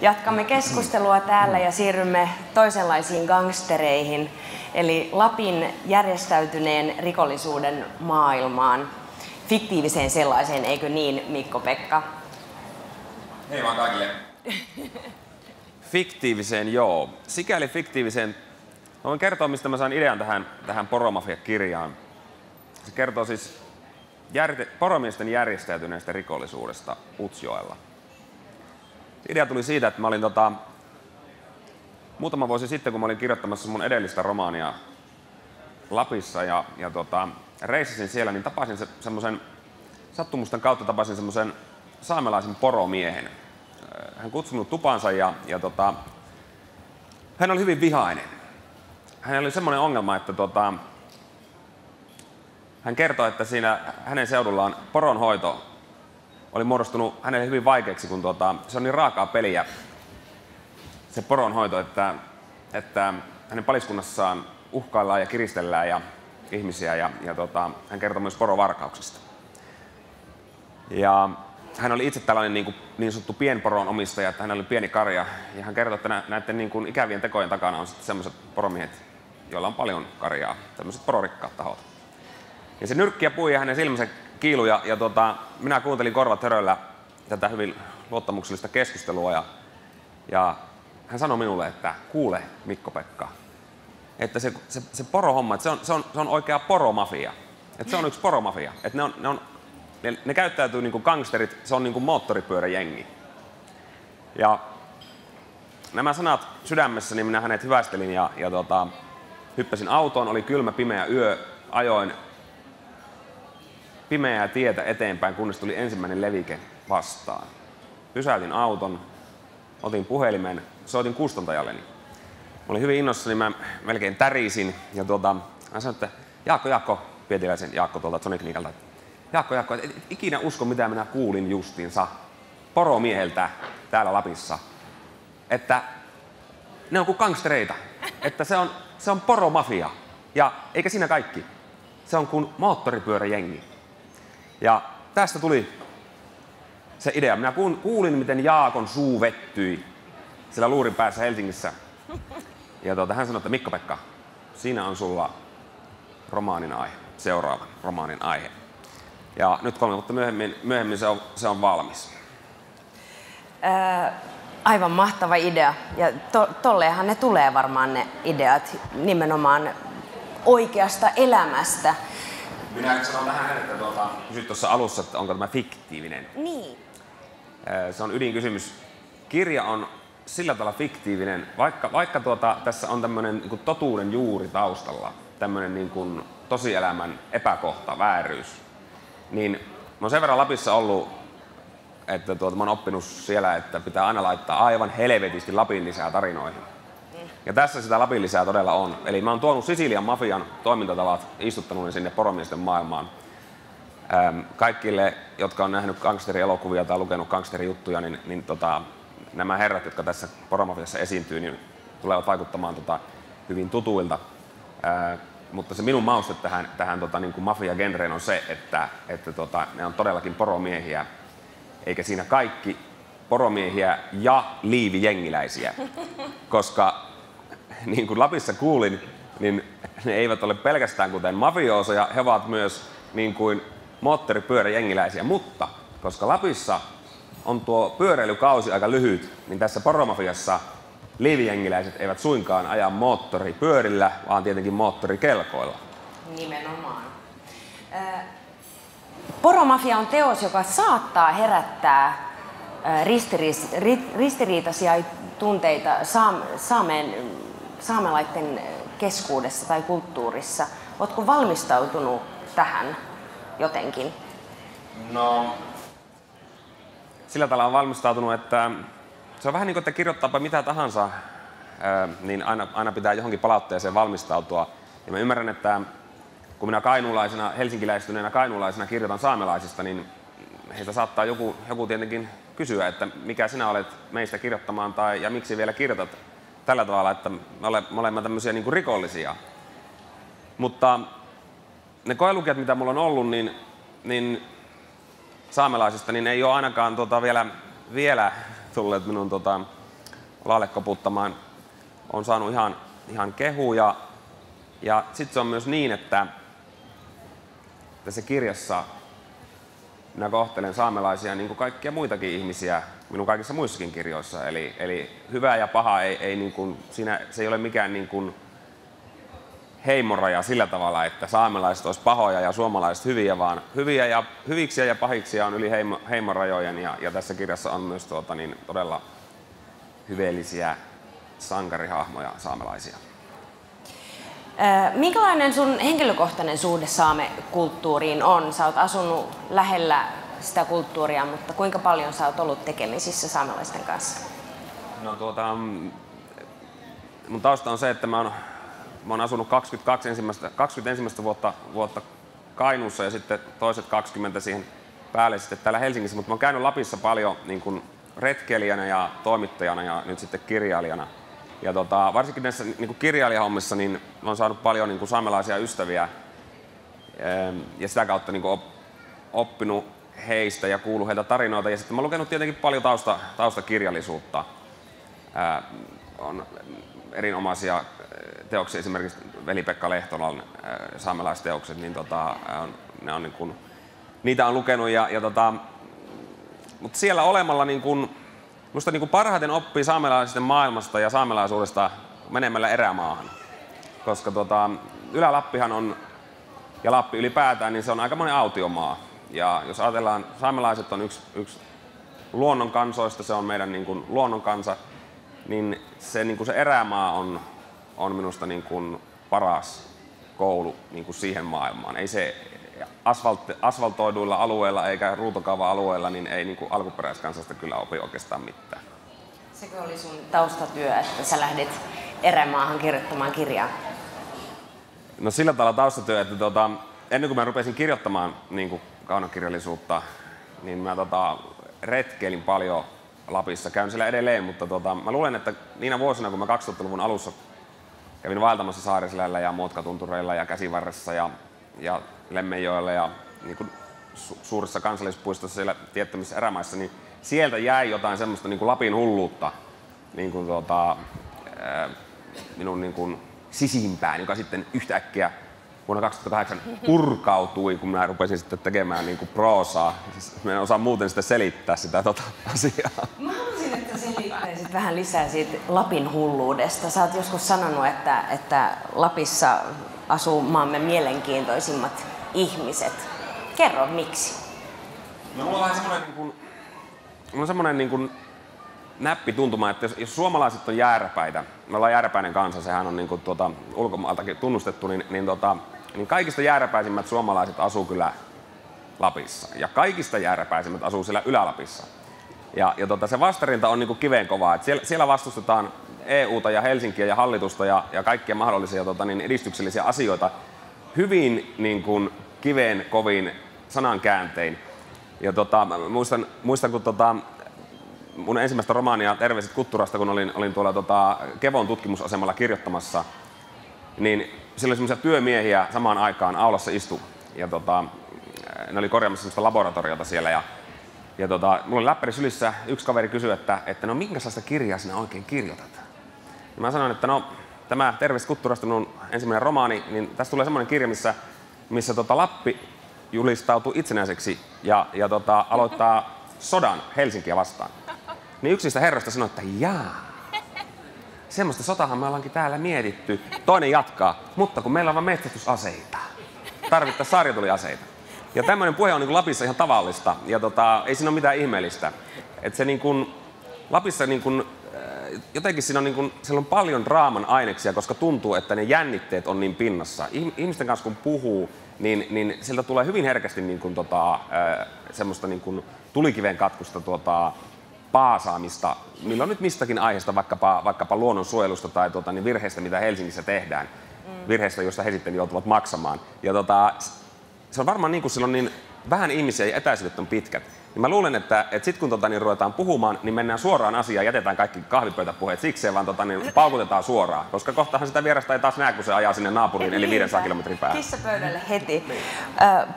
Jatkamme keskustelua täällä ja siirrymme toisenlaisiin gangstereihin, eli Lapin järjestäytyneen rikollisuuden maailmaan. Fiktiiviseen sellaiseen, eikö niin, Mikko-Pekka? Hei vaan kaikille. Fiktiiviseen, joo. Sikäli fiktiiviseen. Mä voin kertoa, mistä mä sain idean tähän Poromafia-kirjaan. Se kertoo siis poromiesten järjestäytyneestä rikollisuudesta Utsjoella. Idea tuli siitä, että mä olin muutama vuosi sitten, kun mä olin kirjoittamassa mun edellistä romaania Lapissa ja reissasin siellä, niin tapasin semmoisen sattumusten kautta semmoisen saamelaisen poromiehen. Hän kutsui minut tupansa ja hän oli hyvin vihainen. Hänellä oli semmoinen ongelma, että hän kertoi, että siinä hänen seudullaan poronhoito oli muodostunut hänelle hyvin vaikeaksi, kun se on niin raakaa peliä se poronhoito, että hänen paliskunnassaan uhkaillaan ja kiristellään ja ihmisiä ja hän kertoi myös porovarkauksista. Ja hän oli itse tällainen niin sanottu pienporon omistaja, että hänellä oli pieni karja ja hän kertoi, että näiden niin kuin ikävien tekojen takana on sitten sellaiset poromiehet, joilla on paljon karjaa, tämmöiset pororikkaat tahot. Ja se nyrkki ja pui ja hänen silmänsä kiilui ja minä kuuntelin korvat höröllä tätä hyvin luottamuksellista keskustelua ja hän sanoi minulle, että kuule Mikko-Pekka, että se porohomma, että se on oikea poromafia, että se on yksi poromafia, että ne käyttäytyy niin kuin gangsterit, se on niin kuin moottoripyöräjengi. Ja nämä sanat sydämessäni minä hänet hyvästelin ja hyppäsin autoon, oli kylmä pimeä yö, ajoin pimeää tietä eteenpäin, kunnes tuli ensimmäinen levike vastaan. Pysäytin auton, otin puhelimen, soitin kustantajalleni. Mä olin hyvin innossani, mä melkein tärisin ja hän sanoi, että Jaakko, Pietiläisen Jaakko tuolta Sonic Niikalta, Jaakko, et ikinä usko mitä minä kuulin justiinsa poromieheltä täällä Lapissa, että ne on kuin gangstereita, että se on poromafia ja eikä siinä kaikki, se on kuin moottoripyöräjengi. Ja tästä tuli se idea. Minä kuulin, miten Jaakon suu vettyi siellä luurin päässä Helsingissä. Ja hän sanoi, että Mikko-Pekka, siinä on sulla romaanin aihe, seuraava romaanin aihe. Ja nyt 3 vuotta myöhemmin se on valmis. Aivan mahtava idea. Ja tolleenhan ne tulee varmaan ne ideat nimenomaan oikeasta elämästä. Minä sanon tähän, että kysyt tuossa alussa, että onko tämä fiktiivinen. Niin. Se on ydinkysymys. Kirja on sillä tavalla fiktiivinen, vaikka tässä on tämmöinen niin kuin totuuden juuri taustalla, tämmöinen niin kuin tosielämän epäkohta, vääryys. Niin mä oon sen verran Lapissa ollut, että mä oon oppinut siellä, että pitää aina laittaa aivan helvetisti Lapin lisää tarinoihin. Ja tässä sitä Lapin lisää todella on. Eli mä oon tuonut Sisilian mafian toimintatavat, istuttanut ne sinne poromiesten maailmaan. Kaikille, jotka on nähnyt gangsterielokuvia tai lukenut gangsterijuttuja, niin nämä herrat, jotka tässä poromafiassa esiintyy, niin tulevat vaikuttamaan hyvin tutuilta. Mutta se minun mauste tähän niin kuin mafia-genreen on se, että ne on todellakin poromiehiä, eikä siinä kaikki poromiehiä ja liivijengiläisiä, koska niin kuin Lapissa kuulin, niin ne eivät ole pelkästään kuten mafioosoja, he ovat myös niin kuin moottoripyöräjengiläisiä, mutta koska Lapissa on tuo pyöräilykausi aika lyhyt, niin tässä poromafiassa liivijengiläiset eivät suinkaan aja moottoripyörillä, vaan tietenkin moottorikelkoilla. Nimenomaan. Poromafia on teos, joka saattaa herättää ristiriitaisia tunteita saamelaisten keskuudessa tai kulttuurissa. Oletko valmistautunut tähän jotenkin? No, sillä tavalla on valmistautunut, että se on vähän niin kuin, että kirjoittaapa mitä tahansa, niin aina pitää johonkin palautteeseen valmistautua. Ja mä ymmärrän, että kun minä kainuulaisena, helsinkiläistyneenä kainuulaisena kirjoitan saamelaisista, niin heiltä saattaa joku tietenkin kysyä, että mikä sinä olet meistä kirjoittamaan ja miksi vielä kirjoitat tällä tavalla, että me olemme tämmöisiä niin kuin rikollisia. Mutta ne koelukijat, mitä mulla on ollut, niin saamelaisista, niin ei ole ainakaan vielä tulleet minun laalle koputtamaan. On saanut ihan kehuja. Ja sitten se on myös niin, että tässä kirjassa minä kohtelen saamelaisia niin kuin kaikkia muitakin ihmisiä minun kaikissa muissakin kirjoissa. Eli hyvä ja paha ei niin kuin, se ei ole mikään niin kuin heimoraja sillä tavalla, että saamelaiset olisi pahoja ja suomalaiset hyviä, vaan hyviksiä ja pahiksia on yli heimorajojen. Ja tässä kirjassa on myös todella hyveellisiä sankarihahmoja saamelaisia. Minkälainen sun henkilökohtainen suhde saamekulttuuriin on? Sä oot asunut lähellä sitä kulttuuria, mutta kuinka paljon sä oot ollut tekemisissä saamelaisten kanssa? No mun tausta on se, että mä oon asunut 20 ensimmäistä vuotta Kainuussa ja sitten toiset 20 siihen päälle sitten täällä Helsingissä, mutta mä oon käynyt Lapissa paljon niin kuin retkeilijänä ja toimittajana ja nyt sitten kirjailijana. Ja varsinkin näissä niin kuin kirjailijahommissa niin olen saanut paljon niin kuin saamelaisia ystäviä ja sitä kautta niin kuin oppinut heistä ja kuullut heiltä tarinoita. Ja sitten mä oon lukenut tietenkin paljon taustakirjallisuutta. On erinomaisia teoksia, esimerkiksi Veli-Pekka Lehtolan saamelaisteokset, niin ne on niin kuin, niitä on lukenut. Mutta siellä olemalla niin kuin, musta niin kuin parhaiten oppii saamelaisten maailmasta ja saamelaisuudesta menemällä erämaahan. Koska Ylä-Lappihan on, ja Lappi ylipäätään, niin se on aikamoinen autiomaa. Ja jos ajatellaan, saamelaiset on yksi luonnon kansoista, se on meidän niin kuin luonnonkansa, niin se erämaa on minusta niin kuin paras koulu niin kuin siihen maailmaan. Ei se asfaltoiduilla alueilla eikä ruutokaava-alueilla, niin ei niin kuin alkuperäiskansasta kyllä opi oikeastaan mitään. Sekö oli sun taustatyö, että sä lähdit erämaahan kirjoittamaan kirjaa? No sillä tavalla taustatyö, että ennen kuin mä rupesin kirjoittamaan niin kuin kaunokirjallisuutta, niin mä retkeilin paljon Lapissa. Käyn siellä edelleen, mutta mä luulen, että niinä vuosina, kun mä 2000-luvun alussa kävin vaeltamassa Saariselällä ja Muotkatuntureilla ja Käsivarressa ja Lemmenjoella ja niin kuin suurissa kansallispuistoissa siellä tiettämissä erämaissa, niin sieltä jäi jotain semmoista niin kuin Lapin hulluutta niin kuin minun niin kuin sisimpään, joka sitten yhtäkkiä vuonna 2008 purkautui, kun mä rupesin sitten tekemään niin kuin proosaa. Siis mä en osaa muuten sitä selittää sitä asiaa. Mä haluaisin, että selittäisit vähän lisää siitä Lapin hulluudesta. Sä oot joskus sanonut, että Lapissa asuu maamme mielenkiintoisimmat ihmiset. Kerro, miksi? No, mulla on semmoinen niin kuin näppituntuma, että jos suomalaiset on jääräpäitä, me ollaan jääräpäinen kansa, sehän on niin kuin ulkomaaltakin tunnustettu, niin kaikista jääräpäisimmät suomalaiset asuu kyllä Lapissa. Ja kaikista jääräpäisimmät asuu siellä Ylä-Lapissa. Ja se vastarinta on niin kuin kiveen kovaa. Et siellä vastustetaan EUta ja Helsinkiä ja hallitusta ja kaikkia mahdollisia edistyksellisiä asioita hyvin niin kuin kiveen kovin sanankääntein. Ja muistan kun mun ensimmäistä romaania Terveiset Kutturasta, kun olin tuolla Kevon tutkimusasemalla kirjoittamassa, niin siellä oli semmoisia työmiehiä samaan aikaan aulassa istu. Ja ne oli korjaamassa semmoista laboratoriota siellä. Ja mulla oli läppäri sylissä, yksi kaveri kysyi, että no minkälaista kirjaa sinä oikein kirjoitat? Ja mä sanoin, että no tämä Terveiset Kutturasta, minun ensimmäinen romaani, niin tässä tulee semmoinen kirja, missä Lappi julistautuu itsenäiseksi ja aloittaa sodan Helsinkiä vastaan. Niin yksi niistä herroista sanoi, että jaa, semmoista sotahan me ollaankin täällä mietitty. Toinen jatkaa, mutta kun meillä on vain metsästysaseita. Tarvittaisiin sarjatuliaseita. Ja tämmöinen puhe on niin kuin Lapissa ihan tavallista ja ei siinä ole mitään ihmeellistä. Et se niin kuin, Lapissa niin kuin, jotenkin siinä on, niin kuin, siellä on paljon draaman aineksia, koska tuntuu, että ne jännitteet on niin pinnassa. Ihmisten kanssa kun puhuu, niin sieltä tulee hyvin herkästi niin kuin, semmoista niin kuin tulikiven katkusta paasaamista, milloin nyt mistäkin aiheesta, vaikkapa luonnonsuojelusta tai niin virheistä, mitä Helsingissä tehdään. Virheistä, joista he sitten joutuvat maksamaan. Ja se on varmaan niin kuin silloin niin vähän ihmisiä ja etäisyydet on pitkät. Niin mä luulen, että sitten kun niin ruvetaan puhumaan, niin mennään suoraan asiaan, jätetään kaikki kahvipöytäpuheet sikseen, vaan niin paukutetaan suoraan. Koska kohtahan sitä vierasta ei taas näe, kun se ajaa sinne naapuriin, eli 500 kilometrin päähän. Kissa pöydälle heti.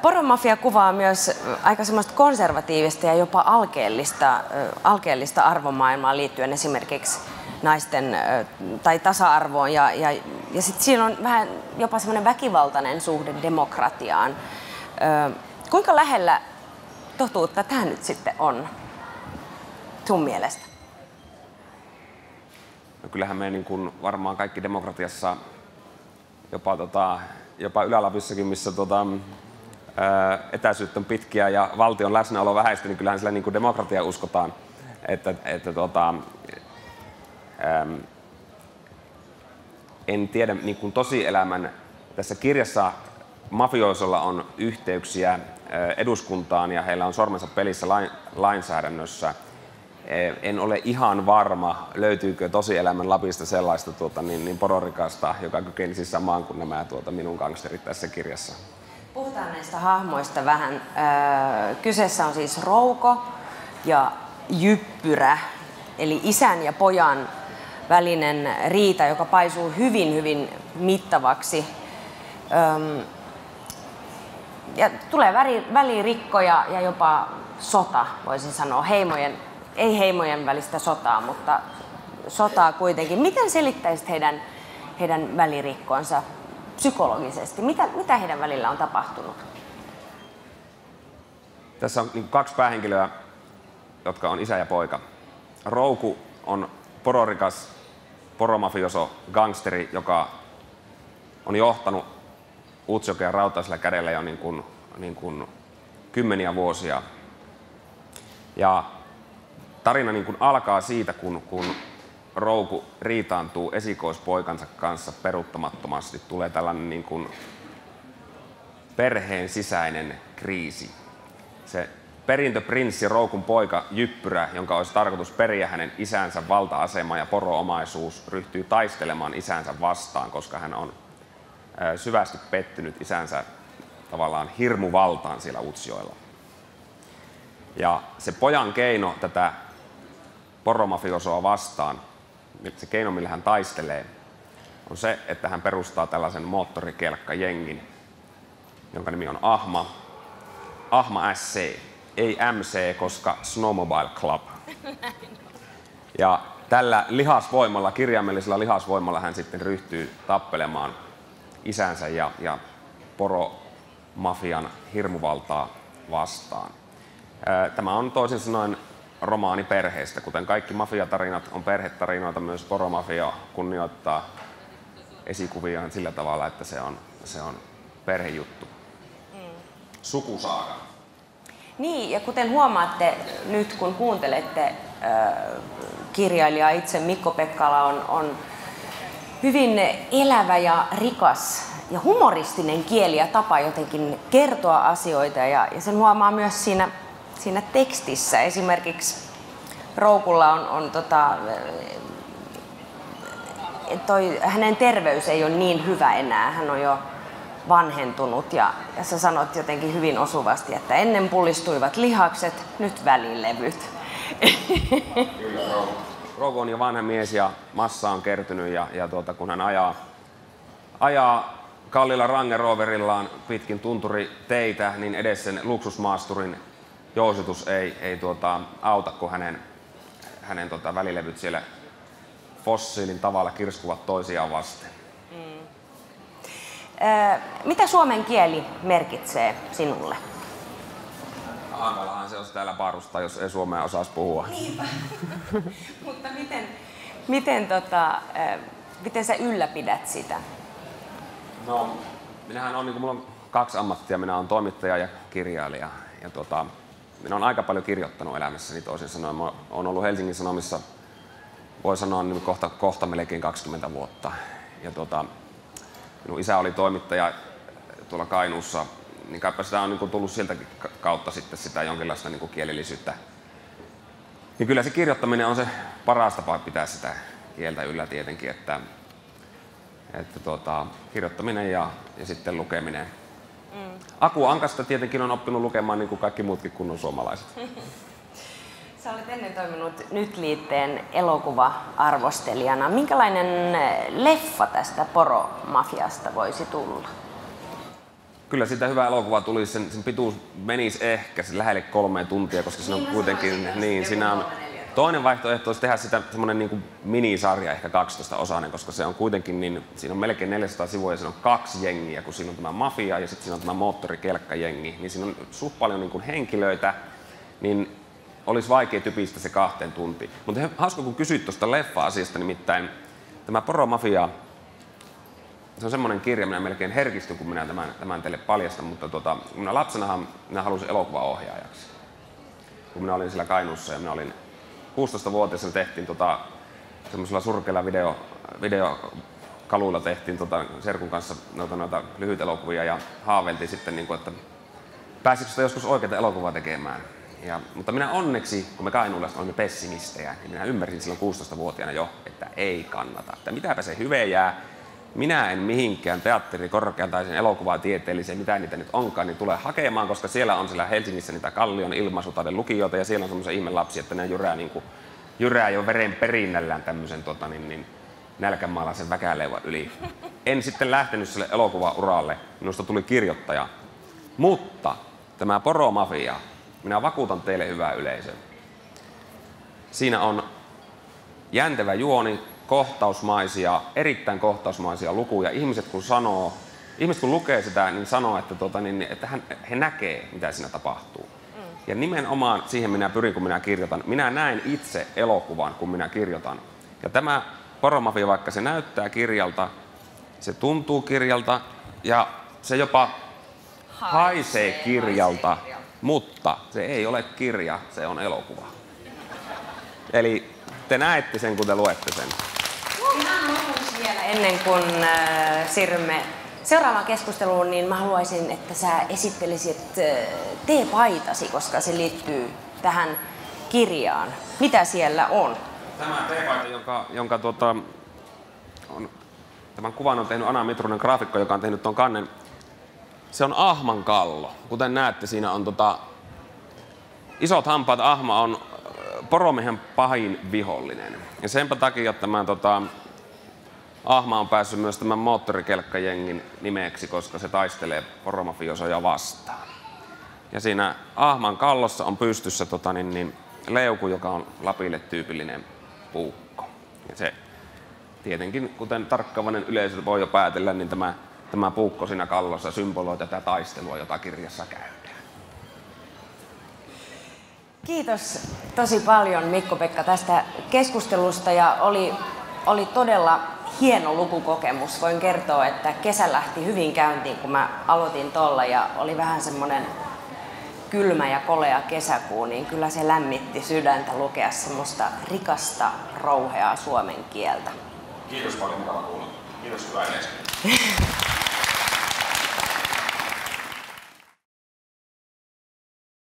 Poronmafia kuvaa myös aika semmoista konservatiivista ja jopa alkeellista arvomaailmaa liittyen esimerkiksi naisten tai tasa-arvoon ja sitten siinä on vähän jopa semmoinen väkivaltainen suhde demokratiaan. Kuinka lähellä totuutta tämä nyt sitten on sun mielestä? No kyllähän me niin kuin varmaan kaikki demokratiassa, jopa Ylä-Lapissakin, missä etäisyyttä on pitkiä ja valtion läsnäolo vähäistä, niin kyllähän sillä niin kuin demokratia uskotaan. En tiedä niin kuin tosielämän. Tässä kirjassa mafioisolla on yhteyksiä eduskuntaan ja heillä on sormensa pelissä lainsäädännössä. En ole ihan varma, löytyykö tosielämän Lapista sellaista pororikasta, joka kykenisi samaan kuin nämä minun gangsterit tässä kirjassa. Puhutaan näistä hahmoista vähän. Kyseessä on siis Rouko ja Jyppyrä, eli isän ja pojan välinen riita, joka paisuu hyvin, hyvin mittavaksi. Ja tulee välirikkoja ja jopa sota, voisin sanoa. Ei heimojen välistä sotaa, mutta sotaa kuitenkin. Miten selittäisit heidän välirikkonsa psykologisesti? Mitä heidän välillä on tapahtunut? Tässä on niin kaksi päähenkilöä, jotka on isä ja poika. Rouku on pororikas poromafioso gangsteri, joka on johtanut Utsjokea rautaisella kädellä jo niin kuin kymmeniä vuosia. Ja tarina niin kuin alkaa siitä, kun Rouku riitaantuu esikoispoikansa kanssa peruuttamattomasti. Tulee tällainen niin kuin perheen sisäinen kriisi. Se perintöprinssi Roukun poika Jyppyrä, jonka olisi tarkoitus periä hänen isänsä valta-asema ja poroomaisuus, ryhtyy taistelemaan isänsä vastaan, koska hän on syvästi pettynyt isänsä tavallaan hirmuvaltaan siellä Utsjoella. Ja se pojan keino tätä poromafiosoa vastaan, se keino millä hän taistelee, on se, että hän perustaa tällaisen moottorikelkkajengin, jonka nimi on Ahma SC. Ei MC, koska Snowmobile Club. Ja tällä lihasvoimalla, kirjaimellisella lihasvoimalla hän sitten ryhtyy tappelemaan isänsä ja poromafian hirmuvaltaa vastaan. Tämä on toisin sanoen romaani perheestä. Kuten kaikki mafiatarinat on perhetarinoita, myös poromafia kunnioittaa esikuviaan sillä tavalla, että se on perhejuttu. Sukusaaga. Niin, ja kuten huomaatte nyt, kun kuuntelette kirjailijaa itse, Mikko Pekkala on hyvin elävä ja rikas ja humoristinen kieli ja tapa jotenkin kertoa asioita, ja sen huomaa myös siinä tekstissä. Esimerkiksi Roukulla hänen terveys ei ole niin hyvä enää, hän on jo vanhentunut ja sä sanot jotenkin hyvin osuvasti, että ennen pullistuivat lihakset, nyt välilevyt. Rouku on jo vanha mies ja massa on kertynyt ja kun hän ajaa kalliilla Range Roverillaan pitkin tunturiteitä, niin edes sen luksusmaasturin jousitus ei auta, kun hänen välilevyt siellä fossiilin tavalla kirskuvat toisiaan vasten. Mitä suomen kieli merkitsee sinulle? Hankalahan se olisi täällä parustaa, jos ei suomea osaisi puhua. Niinpä. Mutta miten sä ylläpidät sitä? No, minähän on, mulla on kaksi ammattia. Minä olen toimittaja ja kirjailija. Ja minä olen aika paljon kirjoittanut elämässäni, toisin sanoen. Mä olen ollut Helsingin Sanomissa, voi sanoa, niin kohta melkein 20 vuotta. Ja minun isä oli toimittaja tuolla Kainuussa, niin kaipa sitä on tullut siltäkin kautta sitten sitä jonkinlaista kielellisyyttä. Niin kyllä se kirjoittaminen on se paras tapa pitää sitä kieltä yllä tietenkin, että kirjoittaminen ja sitten lukeminen. Aku Ankasta tietenkin on oppinut lukemaan niin kuin kaikki muutkin kunnon suomalaiset. Sä olet ennen toiminut Nyt-liitteen elokuva-arvostelijana. Minkälainen leffa tästä poromafiasta voisi tulla? Kyllä siitä hyvä elokuva tuli. Sen pituus menisi ehkä lähelle 3 tuntia, koska siinä on kuitenkin Toinen vaihtoehto olisi tehdä sitä semmoinen niin kuin minisarja, ehkä 12-osainen, koska se on kuitenkin niin, siinä on melkein 400 sivua ja siinä on 2 jengiä, kun siinä on tämä mafia ja sitten siinä on tämä moottorikelkkajengi, niin siinä on suht paljon niin kuin henkilöitä, niin olisi vaikea typistä se 2 tuntiin. Mutta hauska kun kysyt tuosta leffa-asiasta, nimittäin tämä Poromafia, se on semmoinen kirja, minä melkein herkistyn, kun minä tämän teille paljastan, mutta minä lapsenahan minä halusin elokuvaohjaajaksi. Kun minä olin siellä Kainuussa ja minä olin 16-vuotias, me tehtiin semmoisella surkealla videokaluilla tehtiin serkun kanssa noita lyhyitä elokuvia ja haaveiltiin sitten, niin kuin, että pääsikö sitä joskus oikeaa elokuvaa tekemään. Mutta minä onneksi, kun me kainuulaiset olimme pessimistejä, niin minä ymmärsin silloin 16-vuotiaana jo, että ei kannata. Että mitäpä se hyve jää. Minä en mihinkään teatterikorkean tai sen elokuvatieteelliseen, mitä niitä nyt onkaan, niin tulee hakemaan, koska siellä on siellä Helsingissä niitä Kallion ilmaisutaiden lukijoita ja siellä on semmoisia ihmelapsia, että ne jyrää jo veren perinnällään tämmöisen nälkämaalaisen väkäleivän yli. En sitten lähtenyt sille elokuvauralle, minusta tuli kirjoittaja. Mutta tämä Poromafia, minä vakuutan teille hyvää yleisö. Siinä on jäntevä juoni, erittäin kohtausmaisia lukuja. Ihmiset kun lukee sitä, niin sanoo, että he näkee, mitä siinä tapahtuu. Ja nimenomaan siihen minä pyrin, kun minä kirjoitan. Minä näen itse elokuvan, kun minä kirjoitan. Ja tämä Poromafia, vaikka se näyttää kirjalta, se tuntuu kirjalta ja se jopa haisee kirjalta, mutta se ei ole kirja, se on elokuva. Eli te näette sen, kun te luette sen. Ihan lopuksi vielä ennen kuin siirrymme seuraavaan keskusteluun, niin mä haluaisin, että sä esittelisit teepaitasi, koska se liittyy tähän kirjaan. Mitä siellä on? Tämä teepaita, jonka tämän kuvan on tehnyt Ana Mitrunen, graafikko, joka on tehnyt tuon kannen. Se on ahman kallo. Kuten näette, siinä on isot hampaat. Ahma on poromiehen pahin vihollinen. Ja senpä takia tämä ahma on päässyt myös tämän moottorikelkkajengin nimeksi, koska se taistelee poromafiosoja vastaan. Ja siinä ahman kallossa on pystyssä leuku, joka on Lapille tyypillinen puukko. Ja se tietenkin, kuten tarkkaavainen yleisö voi jo päätellä, niin tämä puukko siinä kallossa symboloi tätä taistelua, jota kirjassa käydään. Kiitos tosi paljon Mikko-Pekka tästä keskustelusta ja oli todella hieno lukukokemus. Voin kertoa, että kesä lähti hyvin käyntiin, kun mä aloitin tolla ja oli vähän semmoinen kylmä ja kolea kesäkuu, niin kyllä se lämmitti sydäntä lukea semmoista rikasta, rouheaa suomen kieltä. Kiitos paljon, mukava kuulla. Kiitos, hyvää yleisöä.